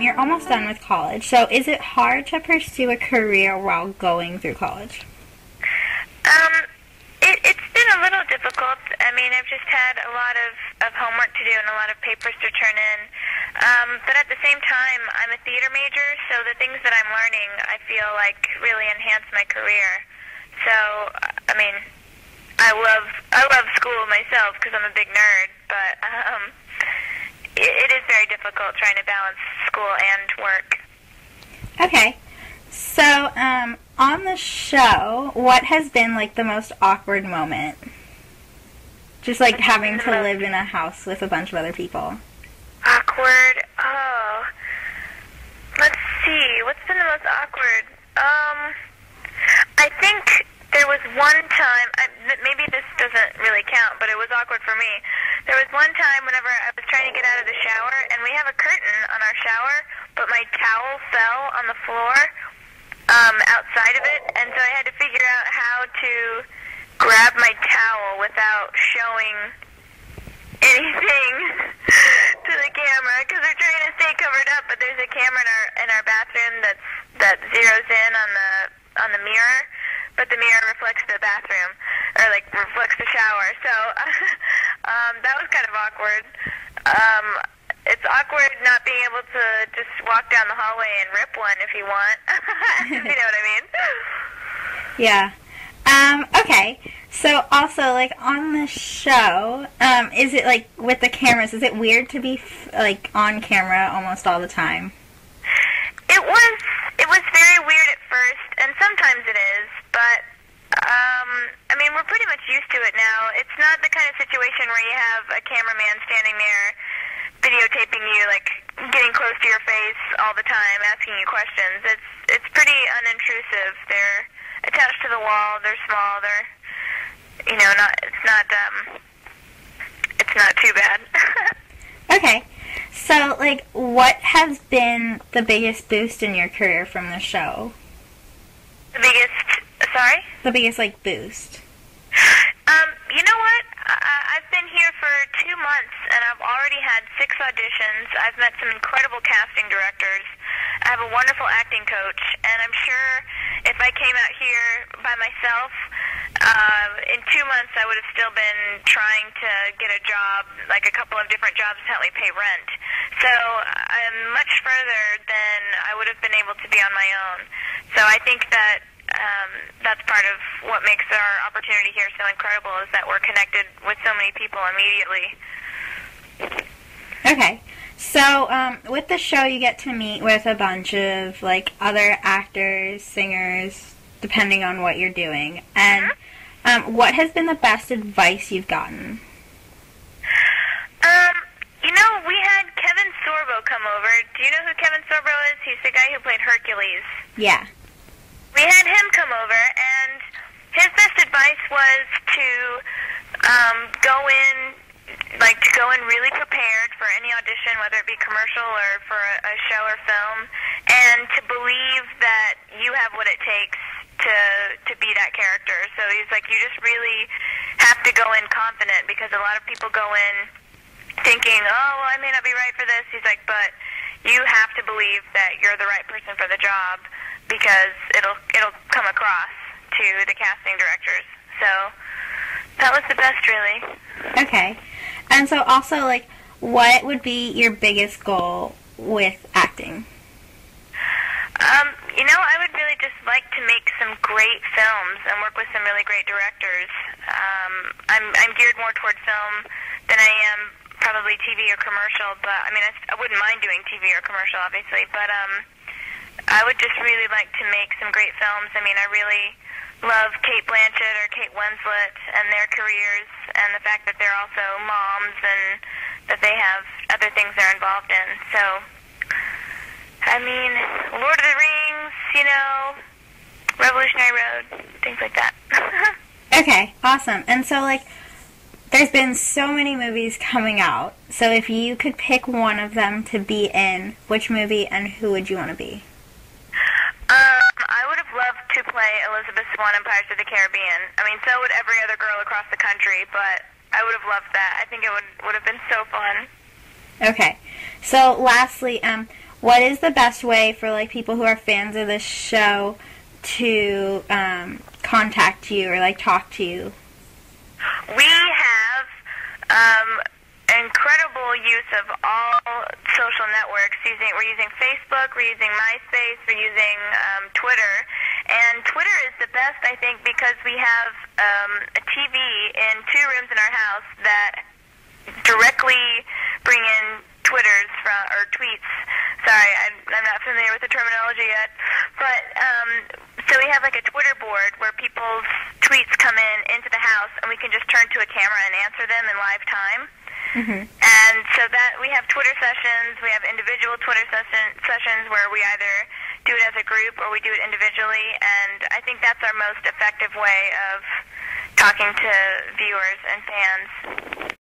you're almost done with college. So is it hard to pursue a career while going through college? It's been a little difficult. I mean, I've just had a lot of homework to do and a lot of papers to turn in. But at the same time, I'm a theater major, so the things that I'm learning, I feel like really enhance my career. So, I mean, I love school myself because I'm a big nerd, but it is very difficult trying to balance school and work. Okay. So, on the show, what has been, like, the most awkward moment? Just, like, having to live in a house with a bunch of other people. Awkward? Oh. Let's see. What's been the most awkward? I think there was one time, maybe this doesn't really count, but it was awkward for me. There was one time whenever I was trying to get out of the shower, and we have a curtain on our shower, but my towel fell on the floor outside of it, and so I had to figure out how to grab my towel without showing anything to the camera, because they're trying to stay covered up, but there's a camera in our bathroom that zeroes in on the mirror, but the mirror reflects the bathroom, or like reflects the shower. So that was kind of awkward. It's awkward not being able to just walk down the hallway and rip one if you want. You know what I mean? Yeah. Okay. So also, like, on the show, is it, like, with the cameras, is it weird to be, like, on camera almost all the time? It was very weird at first, and sometimes it is, but, I mean, we're pretty much used to it now. It's not the kind of situation where you have a cameraman standing there videotaping you, like, getting close to your face all the time, asking you questions. It's pretty unintrusive. They're attached to the wall, they're small, they're, you know, it's not too bad. Okay. So, like, what has been the biggest boost in your career from the show? The biggest, sorry? The biggest, like, boost. You know what? I've been here for 2 months, and I've already had 6 auditions. I've met some incredible casting directors. I have a wonderful acting coach, and I'm sure if I came out here by myself, in 2 months I would have still been trying to get a job, like a couple of different jobs to help me pay rent. So I'm much further than I would have been able to be on my own. So I think that that's part of what makes our opportunity here so incredible, is that we're connected with so many people immediately. Okay. So, with the show, you get to meet with a bunch of, like, other actors, singers, depending on what you're doing. And, what has been the best advice you've gotten? You know, we had Kevin Sorbo come over. Do you know who Kevin Sorbo is? He's the guy who played Hercules. Yeah. We had him come over, and his best advice was to go in really prepared for any audition, whether it be commercial or for a show or film, and to believe that you have what it takes to be that character. So he's like, you just really have to go in confident, because a lot of people go in thinking, oh, well, I may not be right for this. He's like, but you have to believe that you're the right person for the job, because it'll come across to the casting directors. So that was the best, really. Okay. And so also, like, what would be your biggest goal with acting? You know, I would really just like to make some great films and work with some really great directors. I'm geared more toward film than I am probably TV or commercial, but I mean, I wouldn't mind doing TV or commercial, obviously, but I would just really like to make some great films. I mean, I really love Kate Blanchett or Kate Winslet and their careers, and the fact that they're also moms and that they have other things they're involved in. So, I mean, Lord of the Rings, you know, Revolutionary Road, things like that. Okay, awesome. And so, like, there's been so many movies coming out. So if you could pick one of them to be in, which movie and who would you want to be? I would have loved to play Elizabeth Swann in Pirates of the Caribbean. I mean, so would every other girl across the country, but I would have loved that. I think it would have been so fun. Okay. So lastly, what is the best way for like people who are fans of this show to contact you or like talk to you? We have incredible use of all social networks. We're using Facebook, we're using MySpace, we're using Twitter. And Twitter is the best, I think, because we have a TV in 2 rooms in our house that directly bring in tweets. Sorry, I'm not familiar with the terminology yet. But so we have like a Twitter board where people's tweets come into the house, and we can just turn to a camera and answer them in live time. Mm-hmm. And so that we have Twitter sessions, we have individual Twitter sessions where we either do it as a group or we do it individually, and I think that's our most effective way of talking to viewers and fans.